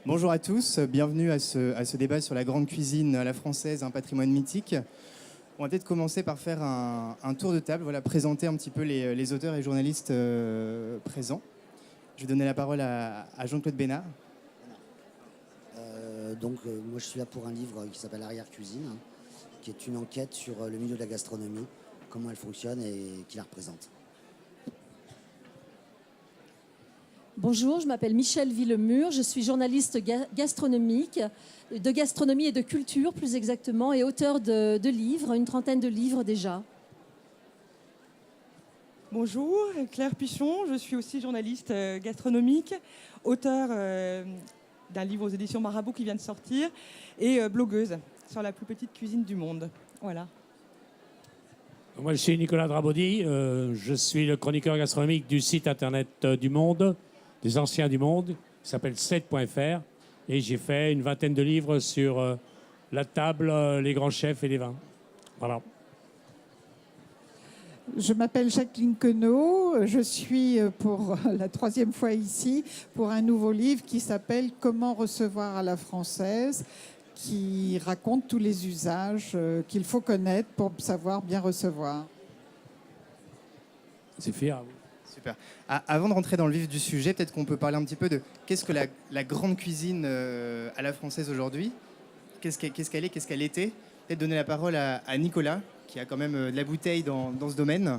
Bonjour à tous, bienvenue à ce débat sur la grande cuisine à la française, un patrimoine mythique. On va peut-être commencer par faire un tour de table, voilà, présenter un petit peu les auteurs et journalistes présents. Je vais donner la parole à Jean-Claude Bénard. Moi je suis là pour un livre qui s'appelle Arrière-cuisine, qui est une enquête sur le milieu de la gastronomie, comment elle fonctionne et qui la représente. Bonjour, je m'appelle Michèle Villemur, je suis journaliste gastronomique, de gastronomie et de culture plus exactement, et auteur de livres, une trentaine de livres déjà. Bonjour, Claire Pichon, je suis aussi journaliste gastronomique, auteur d'un livre aux éditions Marabout qui vient de sortir, et blogueuse sur la plus petite cuisine du monde. Voilà. Moi, je suis Nicolas Drabaudy, je suis le chroniqueur gastronomique du site internet du Monde, des anciens du Monde, qui s'appelle slate.fr, et j'ai fait une vingtaine de livres sur la table, les grands chefs et les vins. Voilà. Je m'appelle Jacqueline Queneau, je suis pour la troisième fois ici pour un nouveau livre qui s'appelle « Comment recevoir à la française », qui raconte tous les usages qu'il faut connaître pour savoir bien recevoir. C'est fier. Super. Avant de rentrer dans le vif du sujet, peut-être qu'on peut parler un petit peu de qu'est-ce que la grande cuisine à la française aujourd'hui. Qu'est-ce qu'elle est, qu'est-ce qu'elle était. Peut-être donner la parole à Nicolas, qui a quand même de la bouteille dans ce domaine.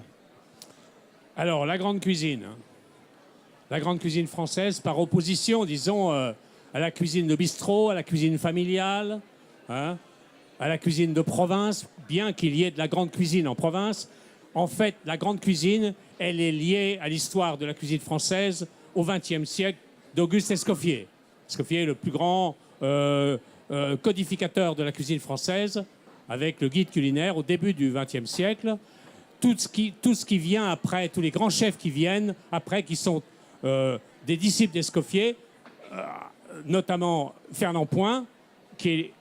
Alors, la grande cuisine. La grande cuisine française, par opposition, disons, à la cuisine de bistrot, à la cuisine familiale, à la cuisine de province, bien qu'il y ait de la grande cuisine en province. En fait, la grande cuisine, elle est liée à l'histoire de la cuisine française au XXe siècle d'Auguste Escoffier. Escoffier est le plus grand codificateur de la cuisine française, avec le guide culinaire au début du XXe siècle. Tout ce qui vient après, tous les grands chefs qui viennent après, qui sont des disciples d'Escoffier, notamment Fernand Point, et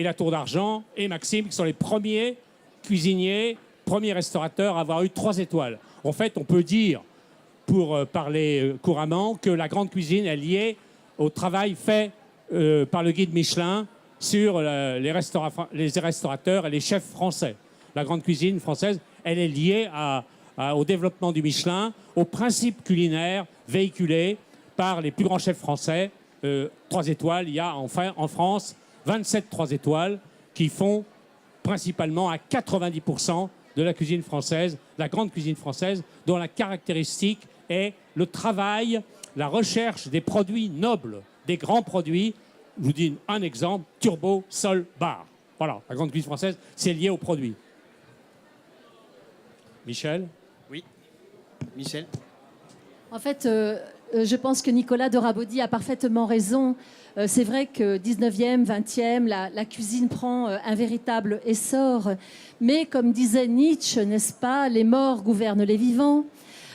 La Tour d'Argent, et Maxime, qui sont les premiers cuisiniers, premiers restaurateurs à avoir eu 3 étoiles. En fait, on peut dire, pour parler couramment, que la grande cuisine est liée au travail fait par le guide Michelin sur les restaurateurs et les chefs français. La grande cuisine française, elle est liée au développement du Michelin, aux principes culinaires véhiculés par les plus grands chefs français. 3 étoiles, il y a enfin en France 27 3 étoiles qui font principalement à 90% de la cuisine française, la grande cuisine française, dont la caractéristique est le travail, la recherche des produits nobles, des grands produits. Je vous dis un exemple, Turbo, Sol, Bar. Voilà, la grande cuisine française, c'est lié aux produits. Michel ? Oui. Michel ? En fait, je pense que Nicolas Drabaudy a parfaitement raison. C'est vrai que 19e, 20e, la cuisine prend un véritable essor. Mais comme disait Nietzsche, n'est-ce pas, les morts gouvernent les vivants.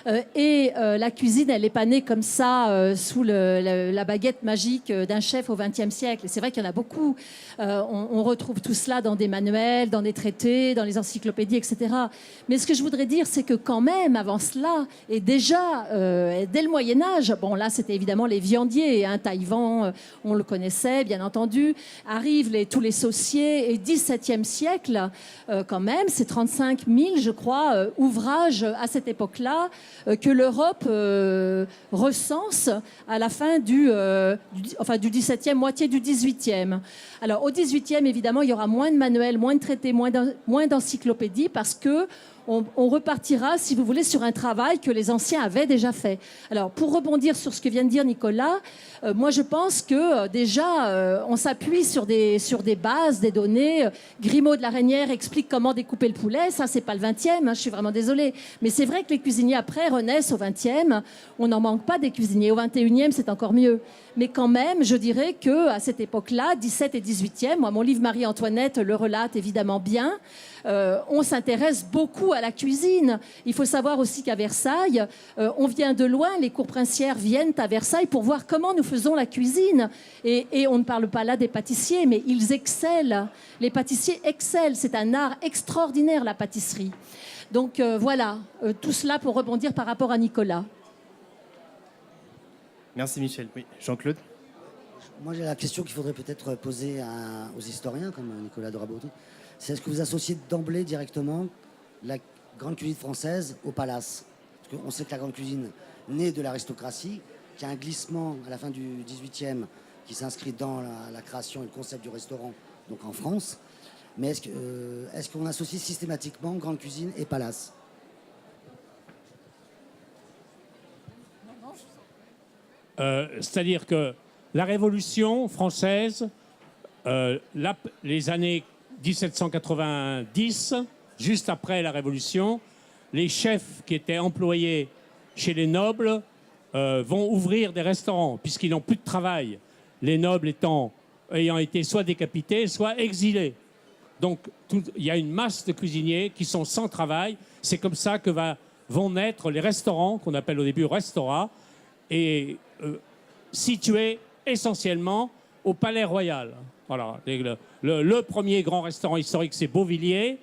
La cuisine, elle n'est pas née comme ça sous la baguette magique d'un chef au XXe siècle. Et c'est vrai qu'il y en a beaucoup. On retrouve tout cela dans des manuels, dans des traités, dans les encyclopédies, etc. Mais ce que je voudrais dire, c'est que quand même, avant cela, et déjà dès le Moyen-Âge, bon là c'était évidemment les viandiers, Taïwan, on le connaissait bien entendu, arrivent tous les sauciers, et 17e siècle, quand même, c'est 35 000, je crois, ouvrages à cette époque-là, que l'Europe recense à la fin du 17e, moitié du 18e. Alors au 18e, évidemment, il y aura moins de manuels, moins de traités, moins d'encyclopédies, parce que on repartira, si vous voulez, sur un travail que les anciens avaient déjà fait. Alors, pour rebondir sur ce que vient de dire Nicolas, moi, je pense que déjà, on s'appuie sur des bases, des données. Grimaud de la Reynière explique comment découper le poulet. Ça, c'est pas le 20e, je suis vraiment désolée. Mais c'est vrai que les cuisiniers, après, renaissent au 20e. On n'en manque pas des cuisiniers. Au 21e, c'est encore mieux. Mais quand même, je dirais qu'à cette époque-là, 17 et 18e, moi, mon livre Marie-Antoinette le relate évidemment bien, on s'intéresse beaucoup à la cuisine. Il faut savoir aussi qu'à Versailles, on vient de loin, les cours princières viennent à Versailles pour voir comment nous faisons la cuisine. Et on ne parle pas là des pâtissiers, mais ils excellent. Les pâtissiers excellent. C'est un art extraordinaire, la pâtisserie. Donc voilà, tout cela pour rebondir par rapport à Nicolas. Merci Michel. Oui, Jean-Claude ? Moi, j'ai la question qu'il faudrait peut-être poser aux historiens, comme Nicolas Dorabaudy. C'est est-ce que vous associez d'emblée directement la grande cuisine française au palace? Parce qu'on sait que la grande cuisine naît de l'aristocratie, qu'il y a un glissement à la fin du 18e qui s'inscrit dans la création et le concept du restaurant, donc en France. Mais est-ce qu'on associe systématiquement grande cuisine et palace? C'est-à-dire que la Révolution française, les années 1790, juste après la Révolution, les chefs qui étaient employés chez les nobles vont ouvrir des restaurants, puisqu'ils n'ont plus de travail. Les nobles ayant été soit décapités, soit exilés. Donc, il y a une masse de cuisiniers qui sont sans travail. C'est comme ça que vont naître les restaurants, qu'on appelle au début restaurants, et situés essentiellement au Palais Royal. Voilà. Le premier grand restaurant historique, c'est Beauvilliers.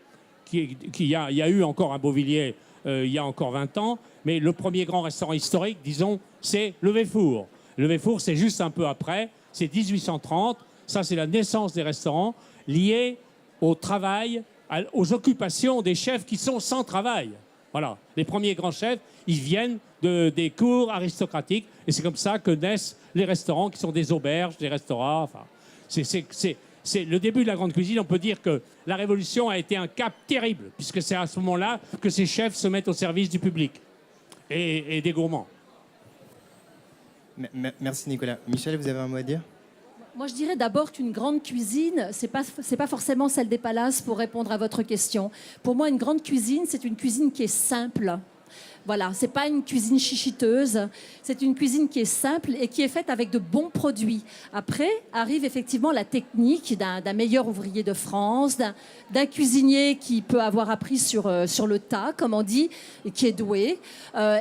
Il y a eu encore un Beauvilliers il y a encore 20 ans, mais le premier grand restaurant historique, disons, c'est le Véfour. Le Véfour, c'est juste un peu après, c'est 1830. Ça, c'est la naissance des restaurants liés au travail, aux occupations des chefs qui sont sans travail. Voilà. Les premiers grands chefs, ils viennent des cours aristocratiques, et c'est comme ça que naissent les restaurants qui sont des auberges, des restaurants. Enfin, c'est le début de la grande cuisine. On peut dire que la Révolution a été un cap terrible, puisque c'est à ce moment-là que ces chefs se mettent au service du public et des gourmands. Merci Nicolas. Michel, vous avez un mot à dire? Moi, je dirais d'abord qu'une grande cuisine, c'est pas forcément celle des palaces, pour répondre à votre question. Pour moi, une grande cuisine, c'est une cuisine qui est simple. Voilà, c'est pas une cuisine chichiteuse, c'est une cuisine qui est simple et qui est faite avec de bons produits. Après, arrive effectivement la technique d'un meilleur ouvrier de France, d'un cuisinier qui peut avoir appris sur le tas, comme on dit, et qui est doué,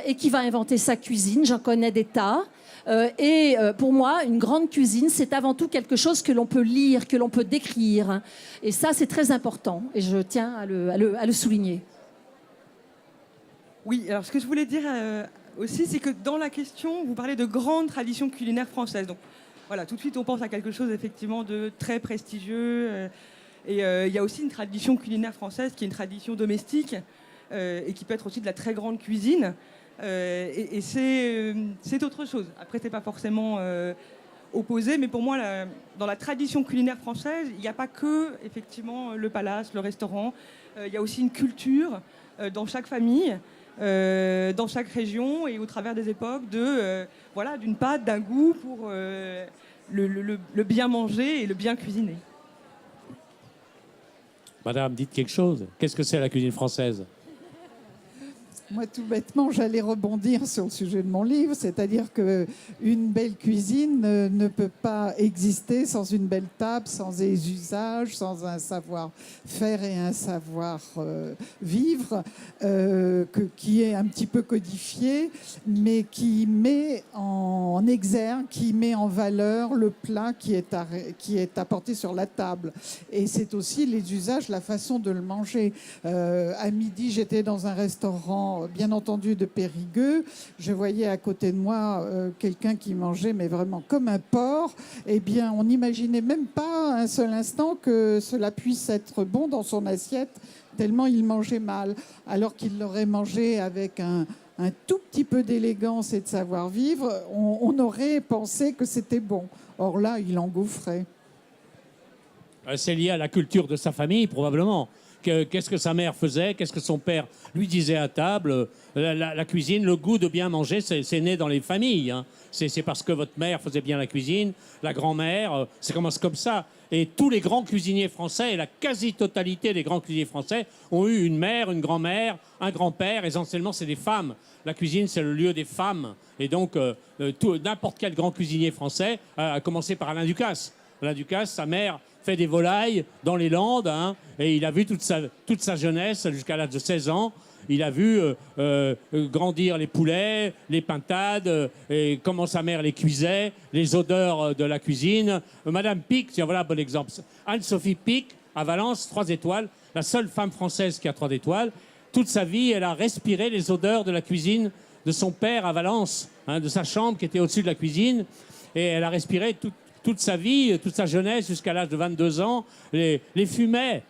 et qui va inventer sa cuisine. J'en connais des tas. Pour moi, une grande cuisine, c'est avant tout quelque chose que l'on peut lire, que l'on peut décrire. Et ça, c'est très important. Et je tiens à le souligner. Oui, alors ce que je voulais dire aussi, c'est que dans la question, vous parlez de grande tradition culinaire française. Donc voilà, tout de suite, on pense à quelque chose effectivement de très prestigieux. Et il y a aussi une tradition culinaire française qui est une tradition domestique et qui peut être aussi de la très grande cuisine. Et c'est autre chose. Après, c'est pas forcément opposé, mais pour moi, dans la tradition culinaire française, il n'y a pas que effectivement le palace, le restaurant. Il y a aussi une culture dans chaque famille. Dans chaque région et au travers des époques d'une pâte, d'un goût pour le bien manger et le bien cuisiner. Madame, dites quelque chose. Qu'est-ce que c'est la cuisine française? Moi, tout bêtement, j'allais rebondir sur le sujet de mon livre, c'est-à-dire qu'une belle cuisine ne peut pas exister sans une belle table, sans des usages, sans un savoir-faire et un savoir-vivre qui est un petit peu codifié, mais qui met en exergue, qui met en valeur le plat qui est apporté sur la table. Et c'est aussi les usages, la façon de le manger. À midi, j'étais dans un restaurant bien entendu de Périgueux. Je voyais à côté de moi quelqu'un qui mangeait, mais vraiment comme un porc. Eh bien, on n'imaginait même pas un seul instant que cela puisse être bon dans son assiette, tellement il mangeait mal. Alors qu'il l'aurait mangé avec un tout petit peu d'élégance et de savoir-vivre, on aurait pensé que c'était bon. Or là, il engouffrait. C'est lié à la culture de sa famille, probablement. Qu'est-ce que sa mère faisait, qu'est-ce que son père lui disait à table. La cuisine, le goût de bien manger, c'est né dans les familles. Hein. C'est parce que votre mère faisait bien la cuisine, la grand-mère, ça commence comme ça. Et tous les grands cuisiniers français, et la quasi-totalité des grands cuisiniers français, ont eu une mère, une grand-mère, un grand-père. Essentiellement, c'est des femmes. La cuisine, c'est le lieu des femmes. Et donc, n'importe quel grand cuisinier français, à commencer par Alain Ducasse. Alain Ducasse, sa mère fait des volailles dans les Landes, hein, et il a vu toute sa jeunesse jusqu'à l'âge de 16 ans. Il a vu grandir les poulets, les pintades, et comment sa mère les cuisait, les odeurs de la cuisine. Madame Pic, tiens, voilà un bon exemple. Anne-Sophie Pic, à Valence, 3 étoiles, la seule femme française qui a 3 étoiles. Toute sa vie, elle a respiré les odeurs de la cuisine de son père à Valence, hein, de sa chambre qui était au-dessus de la cuisine. Et elle a respiré toute toute sa vie, toute sa jeunesse, jusqu'à l'âge de 22 ans, les fumait.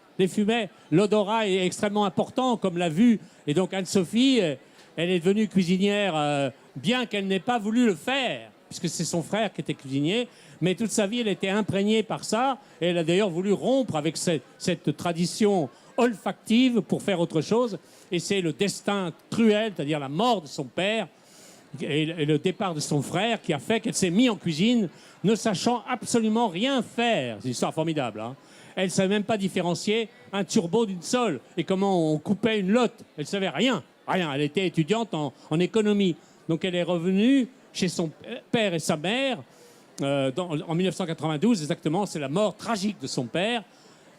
L'odorat est extrêmement important, comme l'a vu. Et donc Anne-Sophie, elle est devenue cuisinière, bien qu'elle n'ait pas voulu le faire, puisque c'est son frère qui était cuisinier. Mais toute sa vie, elle était imprégnée par ça. Et elle a d'ailleurs voulu rompre avec cette tradition olfactive pour faire autre chose. Et c'est le destin cruel, c'est-à-dire la mort de son père et le départ de son frère, qui a fait qu'elle s'est mise en cuisine, ne sachant absolument rien faire. C'est une histoire formidable, hein. Elle ne savait même pas différencier un turbo d'une sole et comment on coupait une lotte. Elle ne savait rien. Elle était étudiante en économie. Donc elle est revenue chez son père et sa mère en 1992, exactement. C'est la mort tragique de son père.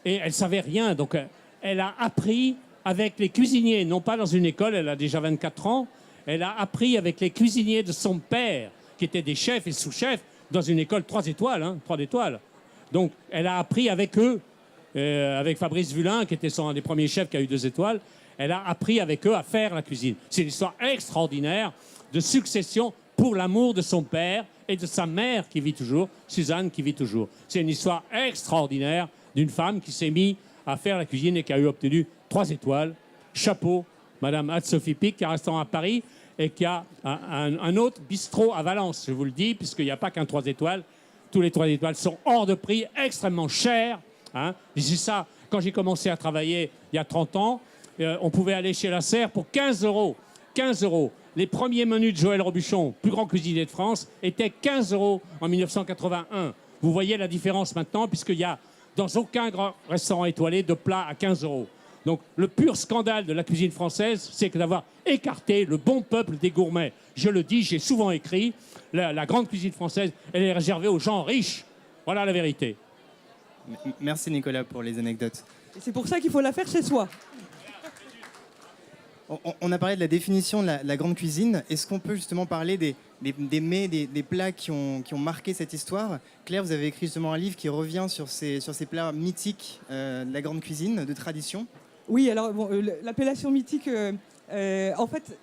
Et elle ne savait rien. Donc elle a appris avec les cuisiniers, non pas dans une école, elle a déjà 24 ans. Elle a appris avec les cuisiniers de son père, qui étaient des chefs et sous-chefs, dans une école 3 étoiles. Hein, 3 étoiles. Donc elle a appris avec eux. Avec Fabrice Vulin, qui était un des premiers chefs qui a eu 2 étoiles, elle a appris avec eux à faire la cuisine. C'est une histoire extraordinaire de succession pour l'amour de son père et de sa mère qui vit toujours, Suzanne qui vit toujours. C'est une histoire extraordinaire d'une femme qui s'est mise à faire la cuisine et qui a obtenu 3 étoiles. Chapeau, Madame Anne-Sophie Pic, qui a un restaurant à Paris et qui a un autre bistrot à Valence, je vous le dis, puisqu'il n'y a pas qu'un 3 étoiles. Tous les 3 étoiles sont hors de prix, extrêmement chers. Hein, je dis ça, quand j'ai commencé à travailler il y a 30 ans, on pouvait aller chez La Serre pour 15 euros. 15 euros. Les premiers menus de Joël Robuchon, plus grand cuisinier de France, étaient 15 euros en 1981. Vous voyez la différence maintenant, puisqu'il y a dans aucun grand restaurant étoilé de plats à 15 euros. Donc le pur scandale de la cuisine française, c'est d'avoir écarté le bon peuple des gourmets. Je le dis, j'ai souvent écrit, la grande cuisine française, elle est réservée aux gens riches. Voilà la vérité. Merci Nicolas pour les anecdotes. Et c'est pour ça qu'il faut la faire chez soi. On a parlé de la définition de la grande cuisine. Est-ce qu'on peut justement parler des mets, des plats qui ont marqué cette histoire? Claire, vous avez écrit justement un livre qui revient sur ces plats mythiques de la grande cuisine, de tradition. Oui, alors bon, l'appellation mythique, en fait,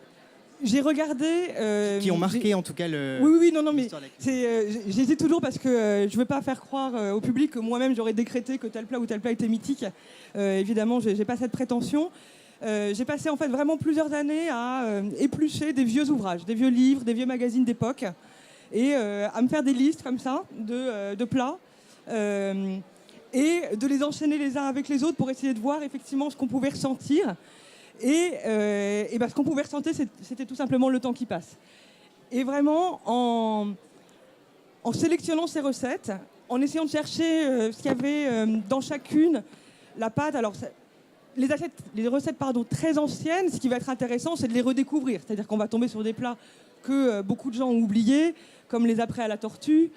j'ai regardé... qui ont marqué en tout cas le... Oui, non, mais j'hésite toujours parce que je ne veux pas faire croire au public que moi-même j'aurais décrété que tel plat ou tel plat était mythique. Évidemment, je n'ai pas cette prétention. J'ai passé en fait vraiment plusieurs années à éplucher des vieux ouvrages, des vieux livres, des vieux magazines d'époque et à me faire des listes comme ça de plats et de les enchaîner les uns avec les autres pour essayer de voir effectivement ce qu'on pouvait ressentir. Et ce qu'on pouvait ressentir, c'était tout simplement le temps qui passe. Et vraiment, en sélectionnant ces recettes, en essayant de chercher ce qu'il y avait dans chacune, la pâte. Alors, les recettes très anciennes, ce qui va être intéressant, c'est de les redécouvrir. C'est-à-dire qu'on va tomber sur des plats que beaucoup de gens ont oubliés, comme les apprêts à la tortue,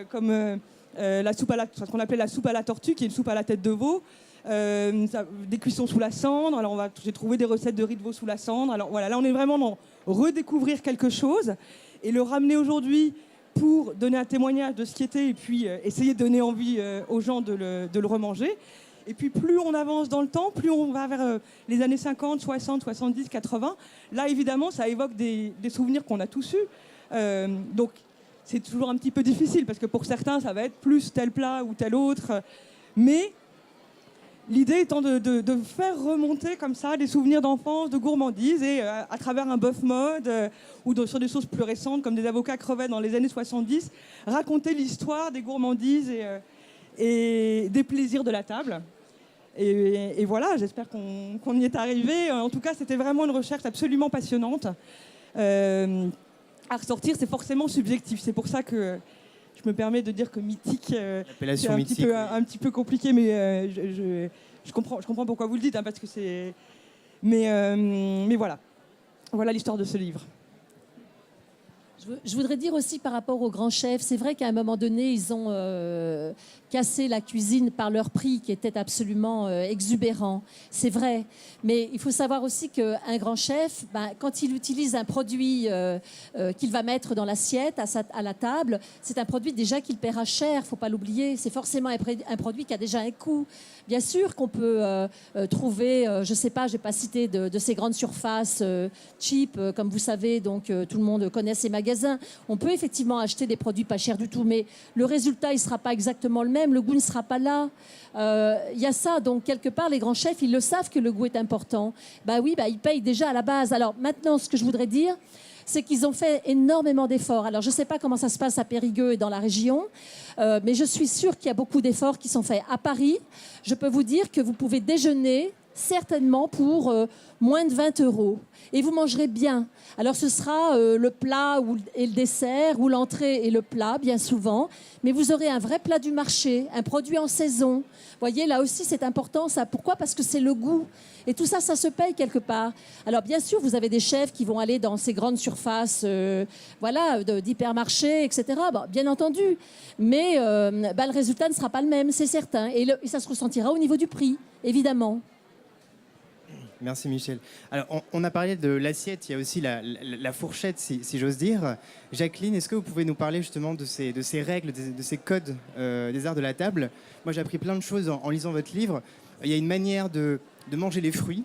comme ce qu'on appelait la soupe à la tortue, qui est une soupe à la tête de veau. Des cuissons sous la cendre. Alors j'ai trouvé des recettes de riz de veau sous la cendre. Alors voilà, là on est vraiment dans redécouvrir quelque chose et le ramener aujourd'hui pour donner un témoignage de ce qui était et puis essayer de donner envie aux gens de le remanger. Et puis plus on avance dans le temps, plus on va vers les années 50, 60, 70, 80. Là évidemment ça évoque des souvenirs qu'on a tous eus. Donc c'est toujours un petit peu difficile parce que pour certains ça va être plus tel plat ou tel autre. Mais l'idée étant de faire remonter comme ça des souvenirs d'enfance, de gourmandise, et à travers un bœuf mode ou sur des sauces plus récentes comme des avocats crevettes dans les années 70, raconter l'histoire des gourmandises et des plaisirs de la table. Et voilà, j'espère qu'on y est arrivé. En tout cas, c'était vraiment une recherche absolument passionnante. À ressortir, c'est forcément subjectif. C'est pour ça que je me permets de dire que mythique, c'est un petit peu compliqué, mais je comprends pourquoi vous le dites, hein, parce que c'est. Mais voilà l'histoire de ce livre. Je voudrais dire aussi par rapport aux grands chefs, c'est vrai qu'à un moment donné, ils ont cassé la cuisine par leur prix qui était absolument exubérant. C'est vrai. Mais il faut savoir aussi qu'un grand chef, quand il utilise un produit qu'il va mettre dans l'assiette, à la table, c'est un produit déjà qu'il paiera cher, il ne faut pas l'oublier. C'est forcément un produit qui a déjà un coût. Bien sûr qu'on peut trouver, je ne sais pas, je n'ai pas cité de ces grandes surfaces cheap, comme vous savez, donc tout le monde connaît ces magasins. magasin, on peut effectivement acheter des produits pas chers du tout, mais le résultat, il ne sera pas exactement le même, le goût ne sera pas là. Il y a ça, donc quelque part, les grands chefs, ils le savent que le goût est important. Bah oui, ils payent déjà à la base. Alors maintenant, ce que je voudrais dire, c'est qu'ils ont fait énormément d'efforts. Alors, je ne sais pas comment ça se passe à Périgueux et dans la région, mais je suis sûre qu'il y a beaucoup d'efforts qui sont faits. À Paris, je peux vous dire que vous pouvez déjeuner certainement pour moins de 20 € et vous mangerez bien. Alors, ce sera le plat et le dessert ou l'entrée et le plat, bien souvent, mais vous aurez un vrai plat du marché, un produit en saison. Vous voyez, là aussi, c'est important, ça. Pourquoi ? Parce que c'est le goût. Et tout ça, ça se paye quelque part. Alors, bien sûr, vous avez des chefs qui vont aller dans ces grandes surfaces d'hypermarchés, etc. Bon, bien entendu. Mais le résultat ne sera pas le même, c'est certain. Et ça se ressentira au niveau du prix, évidemment. Merci Michel. Alors, on a parlé de l'assiette, il y a aussi la fourchette, si j'ose dire. Jacqueline, est-ce que vous pouvez nous parler justement de ces règles, de ces codes des arts de la table ? Moi, j'ai appris plein de choses en lisant votre livre. Il y a une manière de manger les fruits.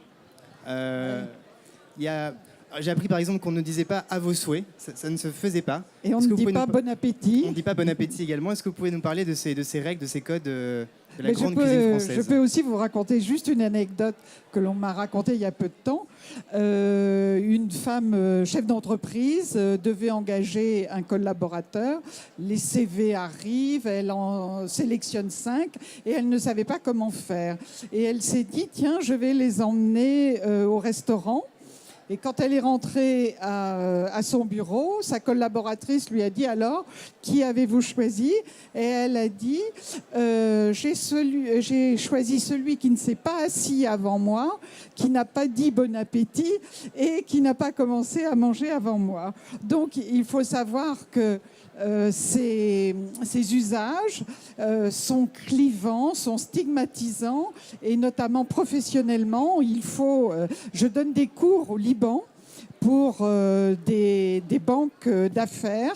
J'ai appris par exemple qu'on ne disait pas à vos souhaits, ça ne se faisait pas. Et on ne dit pas bon appétit. On ne dit pas bon appétit également. Est-ce que vous pouvez nous parler de ces règles, de ces codes de la grande cuisine française ? Je peux aussi vous raconter juste une anecdote que l'on m'a racontée il y a peu de temps. Une femme chef d'entreprise devait engager un collaborateur. Les CV arrivent, elle en sélectionne 5 et elle ne savait pas comment faire. Et elle s'est dit, tiens, je vais les emmener au restaurant. Et quand elle est rentrée à son bureau, sa collaboratrice lui a dit, alors, qui avez-vous choisi ? Et elle a dit, j'ai choisi celui qui ne s'est pas assis avant moi, qui n'a pas dit bon appétit et qui n'a pas commencé à manger avant moi. Donc, il faut savoir que ces usages sont clivants, sont stigmatisants et notamment professionnellement, je donne des cours au Liban pour des banques d'affaires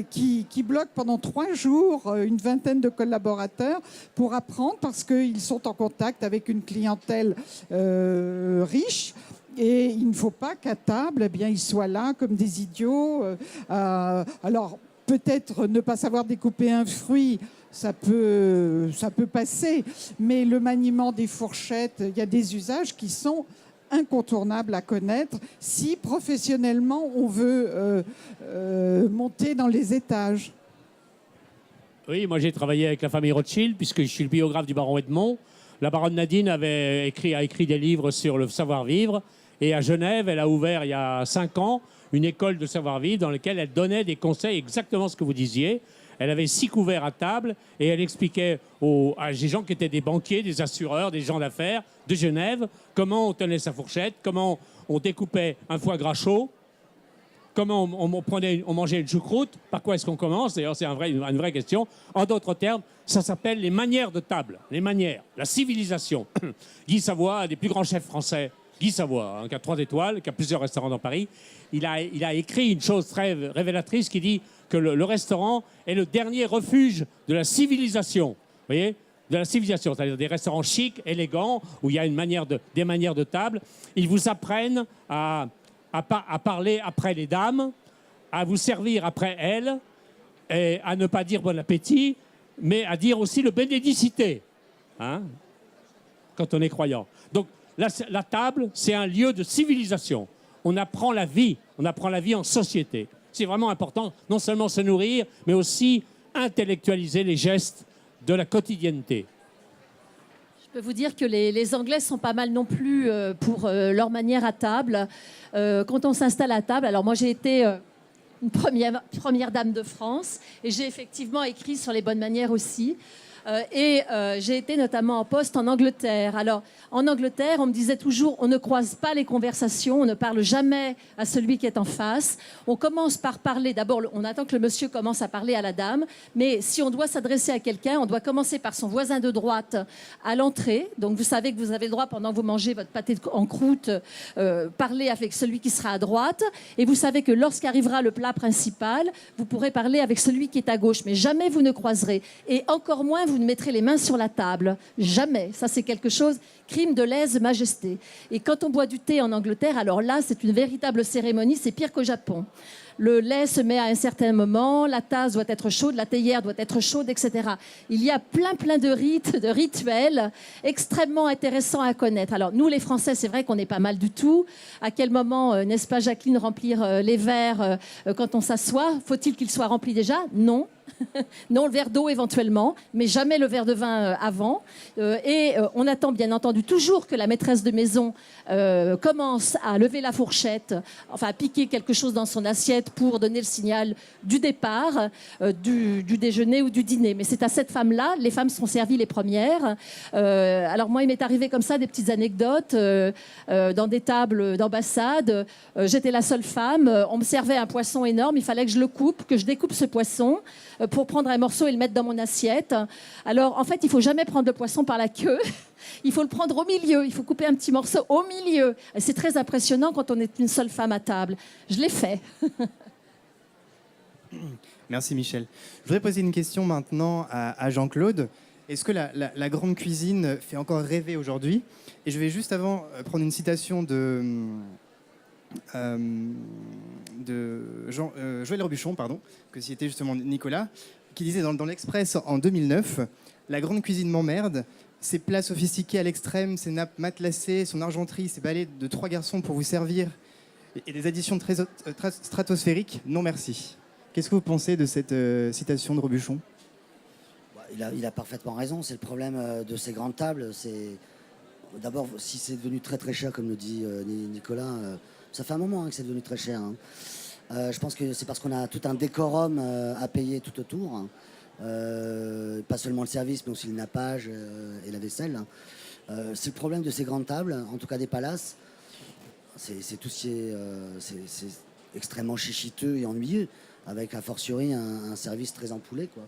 qui bloquent pendant 3 jours une vingtaine de collaborateurs pour apprendre parce qu'ils sont en contact avec une clientèle riche. Et il ne faut pas qu'à table, ils soient là comme des idiots. Alors, peut-être ne pas savoir découper un fruit, ça peut passer. Mais le maniement des fourchettes, il y a des usages qui sont incontournables à connaître si professionnellement on veut monter dans les étages. Oui, moi j'ai travaillé avec la famille Rothschild puisque je suis le biographe du baron Edmond. La baronne Nadine a écrit des livres sur le savoir-vivre. Et à Genève, elle a ouvert il y a 5 ans une école de savoir-vivre dans laquelle elle donnait des conseils exactement ce que vous disiez. Elle avait 6 couverts à table et elle expliquait à des gens qui étaient des banquiers, des assureurs, des gens d'affaires de Genève comment on tenait sa fourchette, comment on découpait un foie gras chaud, comment on mangeait une choucroute, par quoi est-ce qu'on commence. D'ailleurs, c'est une vraie question. En d'autres termes, ça s'appelle les manières de table, les manières, la civilisation. Guy Savoy, un des plus grands chefs français, Guy Savoy, qui a 3 étoiles, qui a plusieurs restaurants dans Paris, il a écrit une chose très révélatrice qui dit que le restaurant est le dernier refuge de la civilisation. Vous voyez ? De la civilisation, c'est-à-dire des restaurants chics, élégants, où il y a des manières de table. Ils vous apprennent à parler après les dames, à vous servir après elles, et à ne pas dire bon appétit, mais à dire aussi le bénédicité, hein, quand on est croyant. Donc, la table, c'est un lieu de civilisation. On apprend la vie en société. C'est vraiment important, non seulement se nourrir, mais aussi intellectualiser les gestes de la quotidienneté. Je peux vous dire que les Anglais sont pas mal non plus pour leur manière à table. Quand on s'installe à table, alors moi j'ai été une première dame de France et j'ai effectivement écrit sur les bonnes manières aussi. J'ai été notamment en poste en Angleterre. Alors, en Angleterre, on me disait toujours, on ne croise pas les conversations, on ne parle jamais à celui qui est en face. On commence par parler, d'abord, on attend que le monsieur commence à parler à la dame, mais si on doit s'adresser à quelqu'un, on doit commencer par son voisin de droite à l'entrée. Donc, vous savez que vous avez le droit, pendant que vous mangez votre pâté en croûte, parler avec celui qui sera à droite. Et vous savez que lorsqu'arrivera le plat principal, vous pourrez parler avec celui qui est à gauche, mais jamais vous ne croiserez. Et encore moins, vous ne mettrez les mains sur la table. Jamais. Ça, c'est quelque chose, crime de lèse-majesté. Et quand on boit du thé en Angleterre, alors là, c'est une véritable cérémonie, c'est pire qu'au Japon. le lait se met à un certain moment, la tasse doit être chaude, la théière doit être chaude, etc. Il y a plein de rites, de rituels extrêmement intéressants à connaître. Alors nous, les Français, c'est vrai qu'on n'est pas mal du tout. À quel moment, n'est-ce pas, Jacqueline, remplir les verres quand on s'assoit? Faut-il qu'ils soient remplis déjà? Non. Non, le verre d'eau éventuellement, mais jamais le verre de vin avant. On attend bien entendu toujours que la maîtresse de maison commence à lever la fourchette, enfin à piquer quelque chose dans son assiette pour donner le signal du départ, du déjeuner ou du dîner. Mais c'est à cette femme-là, les femmes sont servies les premières. Alors moi, il m'est arrivé comme ça des petites anecdotes dans des tables d'ambassade. J'étais la seule femme, on me servait un poisson énorme, il fallait que je le coupe, que je découpe ce poisson pour prendre un morceau et le mettre dans mon assiette. Alors, en fait, il ne faut jamais prendre le poisson par la queue. Il faut le prendre au milieu. Il faut couper un petit morceau au milieu. Et c'est très impressionnant quand on est une seule femme à table. Je l'ai fait. Merci Michel. Je voudrais poser une question maintenant à Jean-Claude. Est-ce que la grande cuisine fait encore rêver aujourd'hui? Et je vais juste avant prendre une citation de Joël Robuchon, que citait justement Nicolas, qui disait dans l'Express en 2009, « La grande cuisine m'emmerde, ses plats sophistiqués à l'extrême, ses nappes matelassées, son argenterie, ses balais de 3 garçons pour vous servir et des additions très stratosphériques, non merci ». Qu'est-ce que vous pensez de cette citation de Robuchon? Il a parfaitement raison. C'est le problème de ces grandes tables. D'abord, si c'est devenu très très cher, comme le dit Nicolas, ça fait un moment que c'est devenu très cher. Je pense que c'est parce qu'on a tout un décorum à payer tout autour. Pas seulement le service, mais aussi le nappage et la vaisselle. C'est le problème de ces grandes tables, en tout cas des palaces. C'est tout ce qui est c'est extrêmement chichiteux et ennuyeux, avec a fortiori un service très empoulé, quoi.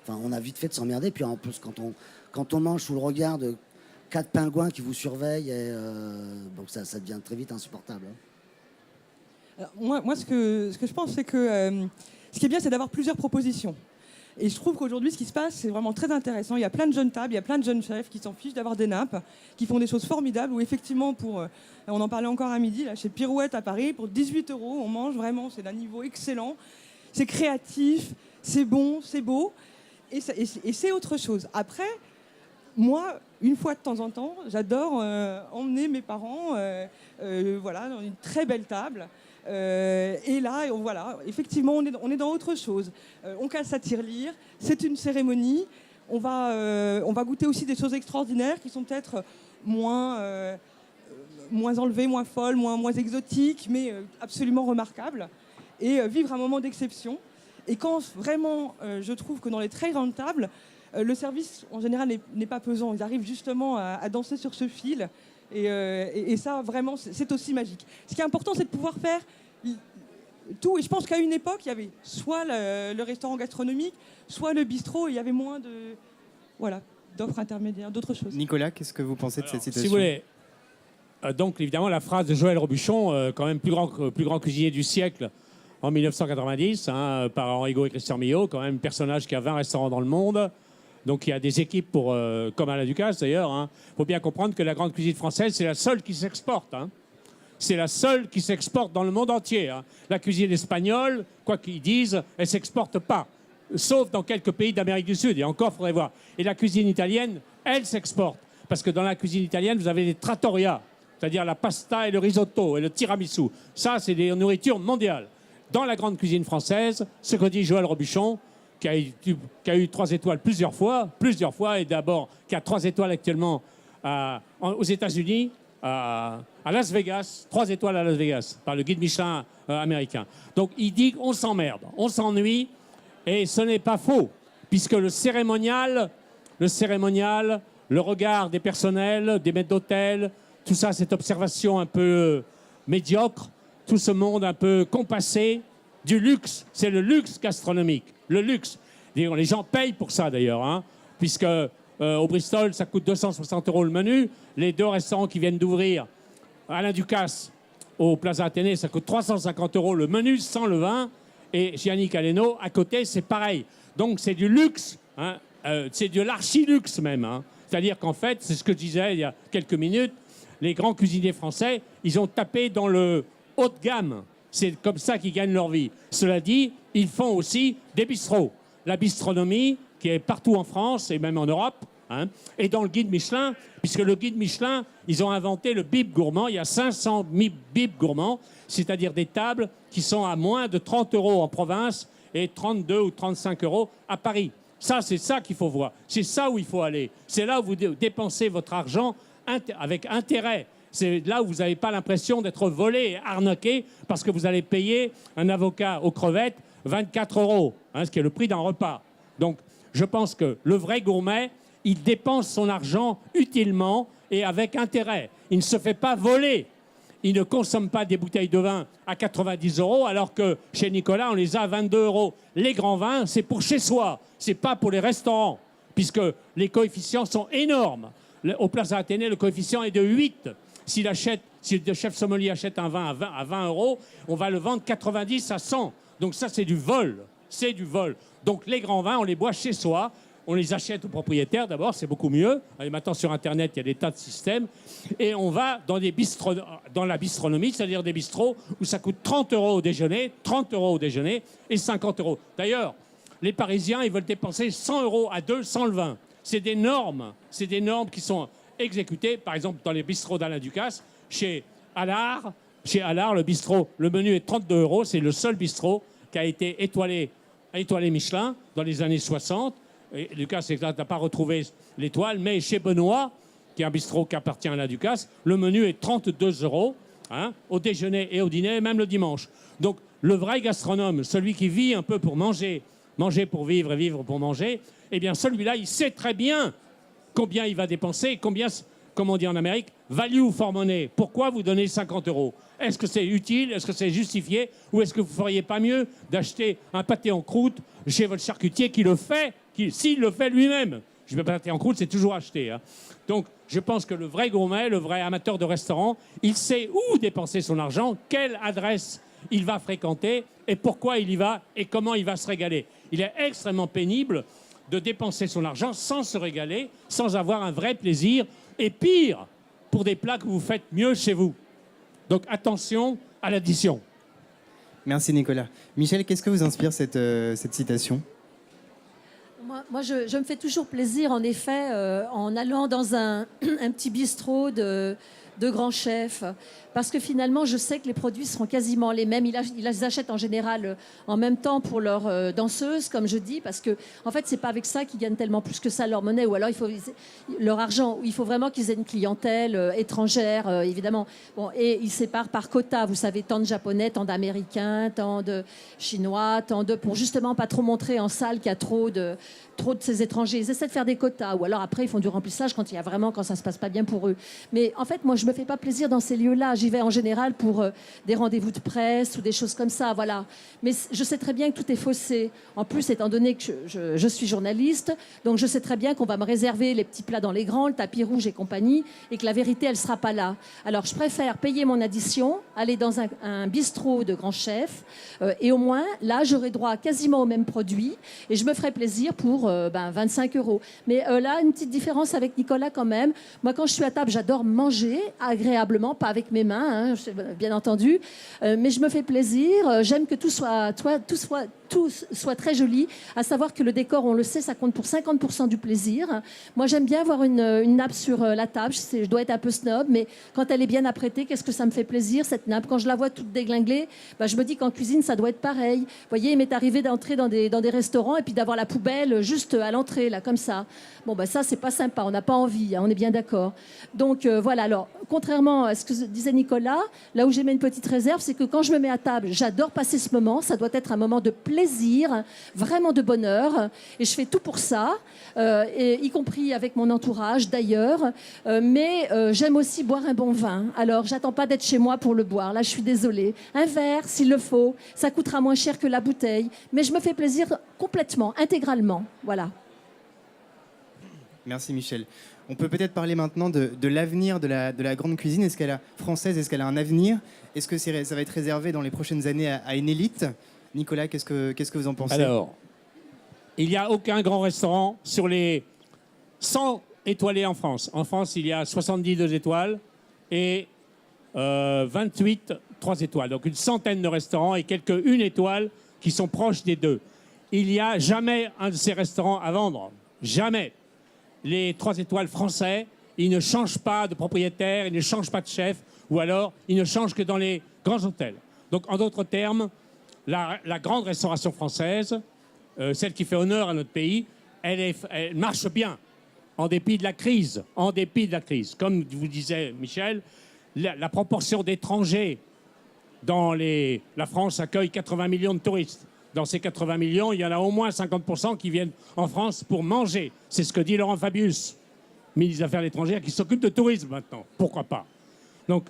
Enfin, on a vite fait de s'emmerder. Puis en plus, quand on mange sous le regard de 4 pingouins qui vous surveillent, donc ça devient très vite insupportable. Alors, moi, ce que je pense, c'est que ce qui est bien, c'est d'avoir plusieurs propositions. Et je trouve qu'aujourd'hui, ce qui se passe, c'est vraiment très intéressant. Il y a plein de jeunes tables, il y a plein de jeunes chefs qui s'en fichent d'avoir des nappes, qui font des choses formidables, où effectivement, on en parlait encore à midi, là, chez Pirouette à Paris, pour 18 €, on mange vraiment, c'est d'un niveau excellent. C'est créatif, c'est bon, c'est beau, et c'est autre chose. Après, moi, une fois de temps en temps, j'adore emmener mes parents voilà, dans une très belle table. Et là, voilà, effectivement, on est dans autre chose. On casse sa tirelire, c'est une cérémonie. On va goûter aussi des choses extraordinaires qui sont peut-être moins enlevées, moins folles, moins exotiques, mais absolument remarquables. Et vivre un moment d'exception. Et quand vraiment, je trouve que dans les très grandes tables, le service, en général, n'est pas pesant. Ils arrivent justement à danser sur ce fil. Et ça, vraiment, c'est aussi magique. Ce qui est important, c'est de pouvoir faire tout. Et je pense qu'à une époque, il y avait soit le restaurant gastronomique, soit le bistrot, et il y avait moins d'offres intermédiaires, d'autres choses. Nicolas, qu'est-ce que vous pensez de cette citation? Si vous voulez, donc évidemment, la phrase de Joël Robuchon, quand même plus grand cuisinier du siècle, en 1990, par Enrico et Christian Millot, quand même personnage qui a 20 restaurants dans le monde. Donc il y a des équipes comme à la Ducasse d'ailleurs. Il faut bien comprendre que la grande cuisine française, c'est la seule qui s'exporte. C'est la seule qui s'exporte dans le monde entier. La cuisine espagnole, quoi qu'ils disent, elle ne s'exporte pas. Sauf dans quelques pays d'Amérique du Sud. Et encore, il faudrait voir. Et la cuisine italienne, elle s'exporte. Parce que dans la cuisine italienne, vous avez des trattoria, c'est-à-dire la pasta et le risotto et le tiramisu. Ça, c'est des nourritures mondiales. Dans la grande cuisine française, ce que dit Joël Robuchon, qui a eu 3 étoiles plusieurs fois, et d'abord qui a 3 étoiles actuellement aux États-Unis, à Las Vegas, 3 étoiles à Las Vegas, par le guide Michelin américain. Donc il dit qu'on s'emmerde, on s'ennuie, et ce n'est pas faux, puisque le cérémonial, le regard des personnels, des maîtres d'hôtel, tout ça, cette observation un peu médiocre, tout ce monde un peu compassé, du luxe, c'est le luxe gastronomique, le luxe. Les gens payent pour ça d'ailleurs, puisque au Bristol, ça coûte 260 € le menu. Les 2 restaurants qui viennent d'ouvrir, Alain Ducasse au Plaza Athénée, ça coûte 350 € le menu sans le vin. Et Gianni Caleno, à côté, c'est pareil. Donc c'est du luxe, c'est de l'archi-luxe même. C'est-à-dire qu'en fait, c'est ce que je disais il y a quelques minutes, les grands cuisiniers français, ils ont tapé dans le haut de gamme. C'est comme ça qu'ils gagnent leur vie. Cela dit, ils font aussi des bistrots. La bistronomie, qui est partout en France et même en Europe, hein, et dans le guide Michelin, puisque le guide Michelin, ils ont inventé le bib gourmand. Il y a 500 bib gourmands, c'est-à-dire des tables qui sont à moins de 30 € en province et 32 ou 35 € à Paris. Ça, c'est ça qu'il faut voir. C'est ça où il faut aller. C'est là où vous dépensez votre argent avec intérêt. C'est là où vous n'avez pas l'impression d'être volé et arnaqué parce que vous allez payer un avocat aux crevettes 24 €, hein, ce qui est le prix d'un repas. Donc, je pense que le vrai gourmet, il dépense son argent utilement et avec intérêt. Il ne se fait pas voler. Il ne consomme pas des bouteilles de vin à 90 € alors que chez Nicolas, on les a à 22 €. Les grands vins, c'est pour chez soi, c'est pas pour les restaurants, puisque les coefficients sont énormes. Au Plaza Athénée, le coefficient est de 8. Si le chef sommelier achète un vin à 20 €, on va le vendre 90 à 100. Donc ça, c'est du vol. C'est du vol. Donc les grands vins, on les boit chez soi. On les achète aux propriétaires d'abord, c'est beaucoup mieux. Et maintenant, sur Internet, il y a des tas de systèmes. Et on va dans la bistronomie, c'est-à-dire des bistrots où ça coûte 30 € au déjeuner, 30 € au déjeuner et 50 €. D'ailleurs, les Parisiens, ils veulent dépenser 100 € à deux sans le vin. C'est des normes qui sont exécutées. Par exemple, dans les bistrots d'Alain Ducasse, chez Allard, le bistrot, le menu est 32 €. C'est le seul bistrot qui a été étoilé Michelin dans les années 60. Et Ducasse n'a pas retrouvé l'étoile, mais chez Benoît, qui est un bistrot qui appartient à la Ducasse, le menu est 32 €, hein, au déjeuner et au dîner, même le dimanche. Donc le vrai gastronome, celui qui vit un peu pour manger pour vivre et vivre pour manger, eh bien celui-là, il sait très bien combien il va dépenser, combien, comme on dit en Amérique, value for money. Pourquoi vous donnez 50 €? Est-ce que c'est utile? Est-ce que c'est justifié? Ou est-ce que vous ne feriez pas mieux d'acheter un pâté en croûte chez votre charcutier qui le fait, s'il le fait lui-même? Je ne vais pas pâté en croûte, c'est toujours acheté. Hein. Donc, je pense que le vrai gourmet, le vrai amateur de restaurant, il sait où dépenser son argent, quelle adresse il va fréquenter et pourquoi il y va et comment il va se régaler. Il est extrêmement pénible de dépenser son argent sans se régaler, sans avoir un vrai plaisir. Et pire, pour des plats que vous faites mieux chez vous. Donc attention à l'addition. Merci Nicolas. Michel, qu'est-ce que vous inspire cette citation ? Moi, je me fais toujours plaisir, en effet, en allant dans un petit bistrot de grands chefs, parce que finalement, je sais que les produits seront quasiment les mêmes. Ils les achètent en général en même temps pour leurs danseuses, comme je dis, parce que en fait, c'est pas avec ça qu'ils gagnent tellement plus que ça leur monnaie, ou alors leur argent. Il faut vraiment qu'ils aient une clientèle étrangère, évidemment. Bon, et ils séparent par quota. Vous savez, tant de Japonais, tant d'Américains, tant de Chinois, pour justement pas trop montrer en salle qu'il y a trop de ces étrangers. Ils essaient de faire des quotas, ou alors après ils font du remplissage quand ça se passe pas bien pour eux. Mais en fait, moi, je me fais pas plaisir dans ces lieux-là. J'y vais en général pour des rendez-vous de presse ou des choses comme ça, voilà. Mais je sais très bien que tout est faussé. En plus, étant donné que je suis journaliste, donc je sais très bien qu'on va me réserver les petits plats dans les grands, le tapis rouge et compagnie, et que la vérité, elle sera pas là. Alors, je préfère payer mon addition, aller dans un bistrot de grands chefs, et au moins, là, j'aurai droit quasiment aux mêmes produits, et je me ferai plaisir pour 25 €. Mais là, une petite différence avec Nicolas quand même. Moi, quand je suis à table, j'adore manger agréablement, pas avec mes mains, hein, bien entendu, mais je me fais plaisir. J'aime que tout soit très joli, à savoir que le décor, on le sait, ça compte pour 50% du plaisir. Moi, j'aime bien avoir une nappe sur la table. Je dois être un peu snob, mais quand elle est bien apprêtée, qu'est-ce que ça me fait plaisir, cette nappe. Quand je la vois toute déglinguée, je me dis qu'en cuisine, ça doit être pareil. Vous voyez, il m'est arrivé d'entrer dans des restaurants et puis d'avoir la poubelle juste à l'entrée, là, comme ça. Bon, ça, c'est pas sympa. On n'a pas envie, hein, on est bien d'accord. Donc, voilà. Alors, contrairement à ce que disait Nicolas, là où j'ai mis une petite réserve, c'est que quand je me mets à table, j'adore passer ce moment. Ça doit être un moment de plaisir, vraiment de bonheur. Et je fais tout pour ça, et y compris avec mon entourage, d'ailleurs. Mais j'aime aussi boire un bon vin. Alors, j'attends pas d'être chez moi pour le boire. Là, je suis désolée. Un verre, s'il le faut. Ça coûtera moins cher que la bouteille. Mais je me fais plaisir complètement, intégralement. Voilà. Merci Michel. On peut peut-être parler maintenant de l'avenir de la grande cuisine. Française, est-ce qu'elle a un avenir? Est-ce que ça va être réservé dans les prochaines années à une élite? Nicolas, qu'est-ce que vous en pensez? Alors, il n'y a aucun grand restaurant sur les 100 étoilés en France. En France, il y a 72 étoiles et 28 3 étoiles. Donc une centaine de restaurants et quelques 1 étoile qui sont proches des 2. Il n'y a jamais un de ces restaurants à vendre. Jamais. Les 3 étoiles français, ils ne changent pas de propriétaire, ils ne changent pas de chef, ou alors ils ne changent que dans les grands hôtels. Donc en d'autres termes, la grande restauration française, celle qui fait honneur à notre pays, elle marche bien, en dépit de la crise. En dépit de la crise. Comme vous disait Michel, la proportion d'étrangers dans la France accueille 80 millions de touristes. Dans ces 80 millions, il y en a au moins 50% qui viennent en France pour manger. C'est ce que dit Laurent Fabius, ministre des Affaires étrangères, qui s'occupe de tourisme maintenant. Pourquoi pas? Donc,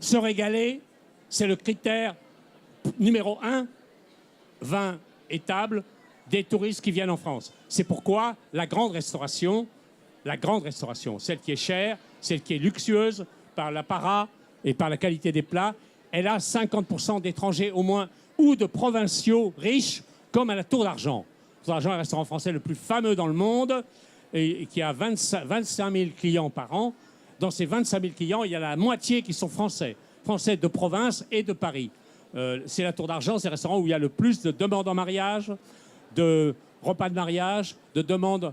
se régaler, c'est le critère numéro 1, 20 étables des touristes qui viennent en France. C'est pourquoi la grande restauration, celle qui est chère, celle qui est luxueuse par l'apparat et par la qualité des plats, elle a 50% d'étrangers au moins ou de provinciaux riches, comme à la Tour d'Argent. La Tour d'Argent est le restaurant français le plus fameux dans le monde et qui a 25 000 clients par an. Dans ces 25 000 clients, il y a la moitié qui sont français de province et de Paris. C'est la Tour d'Argent, c'est le restaurant où il y a le plus de demandes en mariage, de repas de mariage, de demandes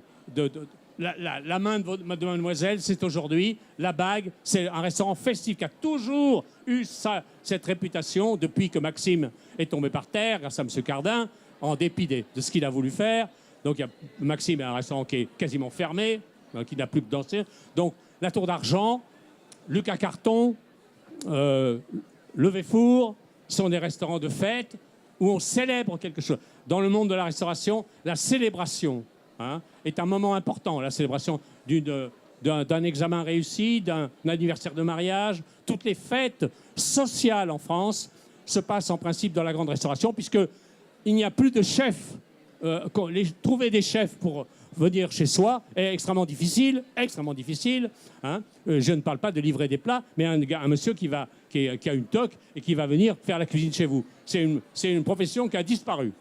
la main de mademoiselle, c'est aujourd'hui. La bague, c'est un restaurant festif qui a toujours eu cette réputation depuis que Maxime est tombé par terre, grâce à M. Cardin, en dépit de ce qu'il a voulu faire. Donc Maxime est un restaurant qui est quasiment fermé, qui n'a plus que danser. Donc la Tour d'Argent, Lucas Carton, Levé Four sont des restaurants de fête où on célèbre quelque chose. Dans le monde de la restauration, la célébration est un moment important. La célébration d'un examen réussi, d'un anniversaire de mariage. Toutes les fêtes sociales en France se passent en principe dans la grande restauration, puisqu'il n'y a plus de chefs. Trouver des chefs pour venir chez soi est extrêmement difficile. Je ne parle pas de livrer des plats, mais un monsieur qui a une toque et qui va venir faire la cuisine chez vous. C'est une profession qui a disparu.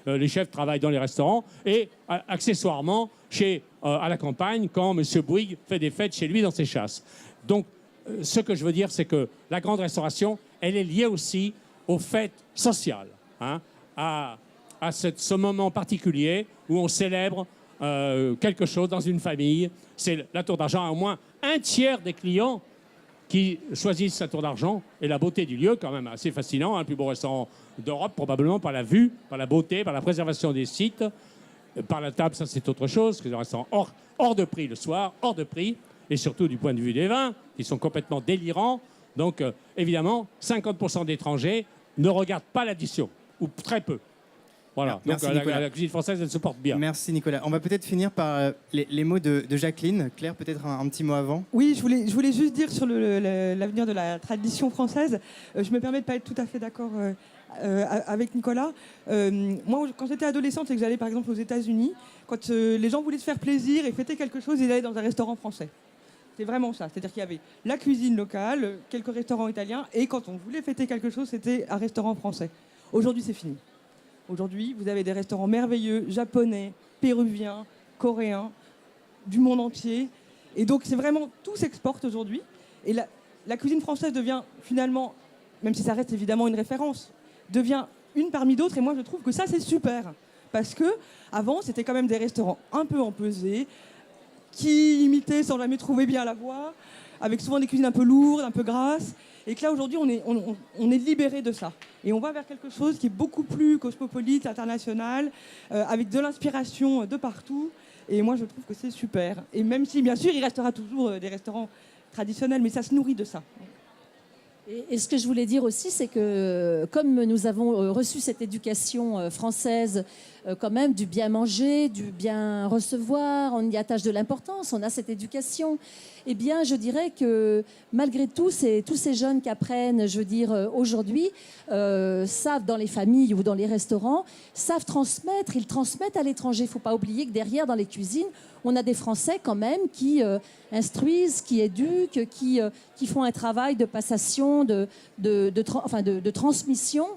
Les chefs travaillent dans les restaurants et accessoirement à la campagne quand monsieur Bouygues fait des fêtes chez lui dans ses chasses. Donc, ce que je veux dire, c'est que la grande restauration, elle est liée aussi aux fêtes sociales, à ce moment particulier où on célèbre quelque chose dans une famille. C'est la Tour d'Argent, au moins un tiers des clients qui choisissent la Tour d'Argent et la beauté du lieu, quand même assez fascinant, le plus beau restaurant d'Europe, probablement par la vue, par la beauté, par la préservation des sites, par la table, ça c'est autre chose, c'est un restaurant hors de prix le soir, hors de prix, et surtout du point de vue des vins, qui sont complètement délirants. Donc évidemment, 50% d'étrangers ne regardent pas l'addition, ou très peu. Voilà, merci, donc la cuisine française, elle se porte bien. Merci Nicolas. On va peut-être finir par les mots de Jacqueline. Claire, peut-être un petit mot avant. Oui, je voulais juste dire sur l'avenir de la tradition française. Je me permets de ne pas être tout à fait d'accord avec Nicolas. Moi, quand j'étais adolescente et que j'allais par exemple aux États-Unis, quand les gens voulaient se faire plaisir et fêter quelque chose, ils allaient dans un restaurant français. C'était vraiment ça. C'est-à-dire qu'il y avait la cuisine locale, quelques restaurants italiens, et quand on voulait fêter quelque chose, c'était un restaurant français. Aujourd'hui, c'est fini. Aujourd'hui, vous avez des restaurants merveilleux, japonais, péruviens, coréens, du monde entier. Et donc, c'est vraiment, tout s'exporte aujourd'hui. Et la cuisine française devient finalement, même si ça reste évidemment une référence, devient une parmi d'autres. Et moi, je trouve que ça, c'est super. Parce que avant, c'était quand même des restaurants un peu empesés, qui imitaient sans jamais trouver bien la voie, avec souvent des cuisines un peu lourdes, un peu grasses. Et que là, aujourd'hui, on est libéré de ça. Et on va vers quelque chose qui est beaucoup plus cosmopolite, international, avec de l'inspiration de partout. Et moi, je trouve que c'est super. Et même si, bien sûr, il restera toujours des restaurants traditionnels, mais ça se nourrit de ça. Et ce que je voulais dire aussi, c'est que comme nous avons reçu cette éducation française, quand même, du bien manger, du bien recevoir, on y attache de l'importance, on a cette éducation. Eh bien, je dirais que malgré tout, tous ces jeunes qui apprennent, je veux dire, aujourd'hui, savent dans les familles ou dans les restaurants, savent transmettre, ils transmettent à l'étranger. Il ne faut pas oublier que derrière, dans les cuisines, on a des Français quand même qui instruisent, qui éduquent, qui font un travail de passation, de transmission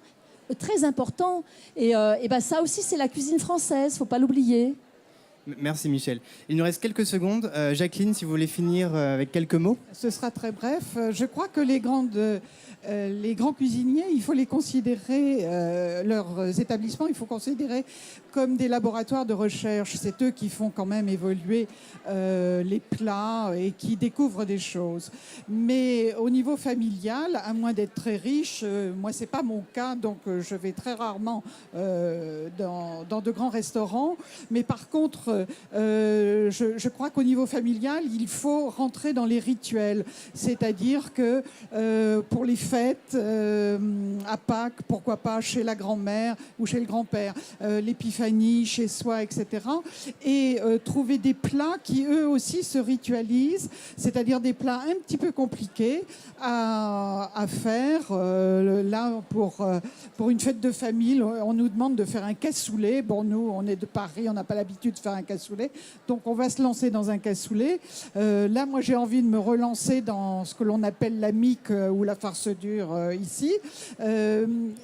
très important. Et ben ça aussi, c'est la cuisine française, il ne faut pas l'oublier. Merci Michel. Il nous reste quelques secondes. Jacqueline, si vous voulez finir avec quelques mots. Ce sera très bref. Je crois que les grands cuisiniers, il faut les considérer, leurs établissements, il faut considérer comme des laboratoires de recherche. C'est eux qui font quand même évoluer les plats et qui découvrent des choses. Mais au niveau familial, à moins d'être très riche, moi c'est pas mon cas, donc je vais très rarement dans de grands restaurants. Mais par contre, je crois qu'au niveau familial, il faut rentrer dans les rituels. C'est-à-dire que pour les fêtes, à Pâques, pourquoi pas chez la grand-mère ou chez le grand-père, l'épiphanie chez soi, etc. Et trouver des plats qui, eux aussi, se ritualisent, c'est-à-dire des plats un petit peu compliqués à faire. Là, pour une fête de famille, on nous demande de faire un cassoulet. Bon, nous, on est de Paris, on n'a pas l'habitude de faire un cassoulet, donc on va se lancer dans un cassoulet. Là, moi, j'ai envie de me relancer dans ce que l'on appelle la mique ou la farce dure ici,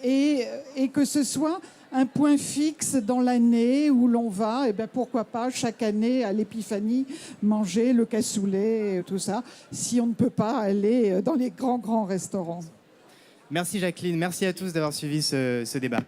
et que ce soit un point fixe dans l'année où l'on va, et bien pourquoi pas chaque année à l'épiphanie manger le cassoulet et tout ça, si on ne peut pas aller dans les grands restaurants. Merci Jacqueline, merci à tous d'avoir suivi ce débat.